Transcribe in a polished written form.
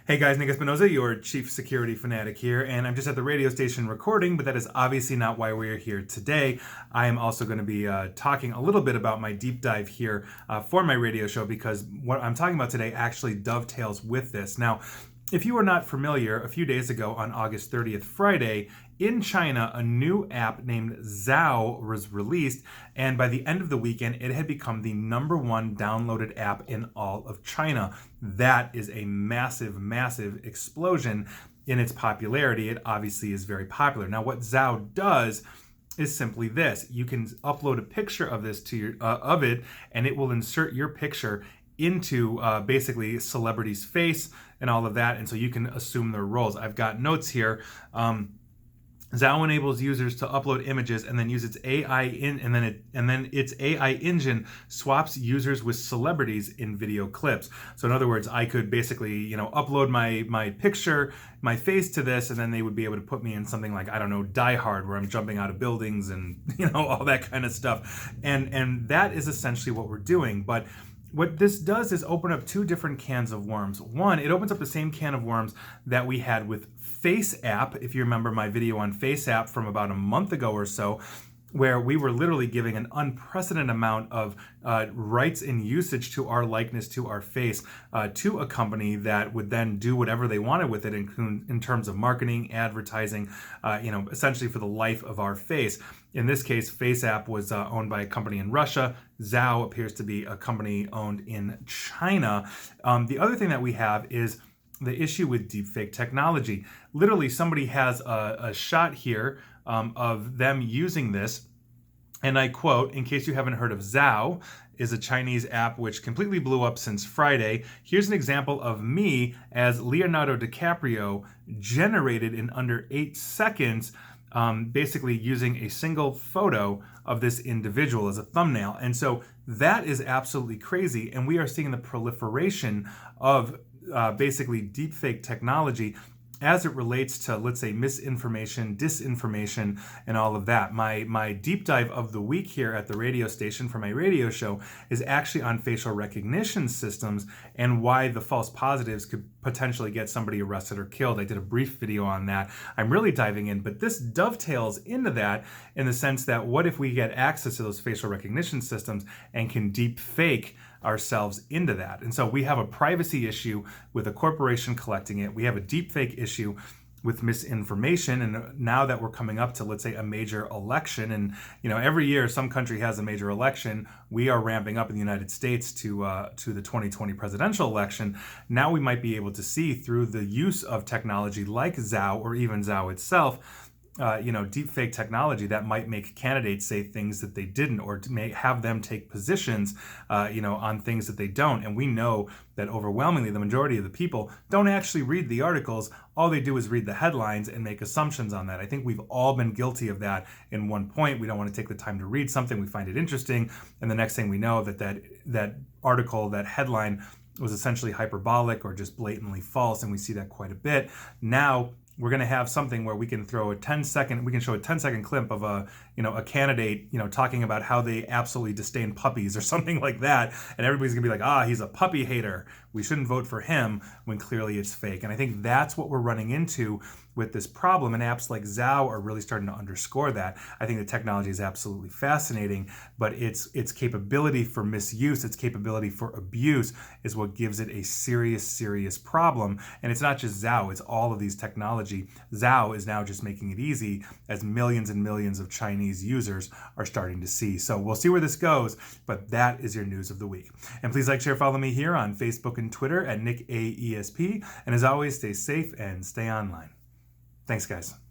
Hey guys, Nick Espinoza, your chief security fanatic here, and I'm just at the radio station recording, but that is obviously not why we're here today. I am also going to be talking a little bit about my deep dive here for my radio show, because what I'm talking about today actually dovetails with this. Now, if you are not familiar, a few days ago on August 30th, Friday, in China, a new app named Zao was released, and by the end of the weekend, it had become the #1 downloaded app in all of China. That is a massive, massive explosion in its popularity. It obviously is very popular. Now, what Zao does is simply this: you can upload a picture of this to your of it, and it will insert your picture into basically celebrity's face and all of that, and so you can assume their roles. I've got notes here. Zao enables users to upload images and then use its AI its AI engine swaps users with celebrities in video clips. So in other words, I could basically, upload my picture, my face to this, and then they would be able to put me in something like, I don't know, Die Hard, where I'm jumping out of buildings and all that kind of stuff. And that is essentially what we're doing. But what this does is open up two different cans of worms. One, it opens up the same can of worms that we had with Face App. If you remember my video on Face App from about a month ago or so, where we were literally giving an unprecedented amount of rights and usage to our likeness, to our face, to a company that would then do whatever they wanted with it in terms of marketing, advertising, essentially for the life of our face. In this case, Face App was owned by a company in Russia. Zao appears to be a company owned in China. The other thing that we have is the issue with deepfake technology. Literally, somebody has a shot here of them using this, and I quote, "In case you haven't heard of Zao, is a Chinese app which completely blew up since Friday. Here's an example of me as Leonardo DiCaprio, generated in under 8 seconds, basically using a single photo of this individual as a thumbnail." And so that is absolutely crazy, and we are seeing the proliferation of basically deepfake technology as it relates to, let's say, misinformation, disinformation, and all of that. My deep dive of the week here at the radio station for my radio show is actually on facial recognition systems and why the false positives could potentially get somebody arrested or killed. I did a brief video on that. I'm really diving in, but this dovetails into that in the sense that what if we get access to those facial recognition systems and can deep fake ourselves into that? And so we have a privacy issue with a corporation collecting it. We have a deepfake issue with misinformation. And now that we're coming up to, let's say, a major election, and every year some country has a major election, we are ramping up in the United States to the 2020 presidential election. Now we might be able to see, through the use of technology like Zao or even Zao itself, deepfake technology that might make candidates say things that they didn't, or to may have them take positions, on things that they don't. And we know that overwhelmingly the majority of the people don't actually read the articles. All they do is read the headlines and make assumptions on that. I think we've all been guilty of that in one point. We don't want to take the time to read something. We find it interesting, and the next thing we know, that article, that headline, was essentially hyperbolic or just blatantly false, and we see that quite a bit. Now we're going to have something where we can show a 10-second clip of a candidate, talking about how they absolutely disdain puppies or something like that. And everybody's going to be like, he's a puppy hater, we shouldn't vote for him, when clearly it's fake. And I think that's what we're running into with this problem. And apps like Zao are really starting to underscore that. I think the technology is absolutely fascinating, but its capability for misuse, its capability for abuse, is what gives it a serious, serious problem. And it's not just Zao, it's all of these technology. Zao is now just making it easy, as millions and millions of Chinese users are starting to see. So we'll see where this goes, but that is your news of the week. And please like, share, follow me here on Facebook and Twitter at NickAESP. And as always, stay safe and stay online. Thanks, guys.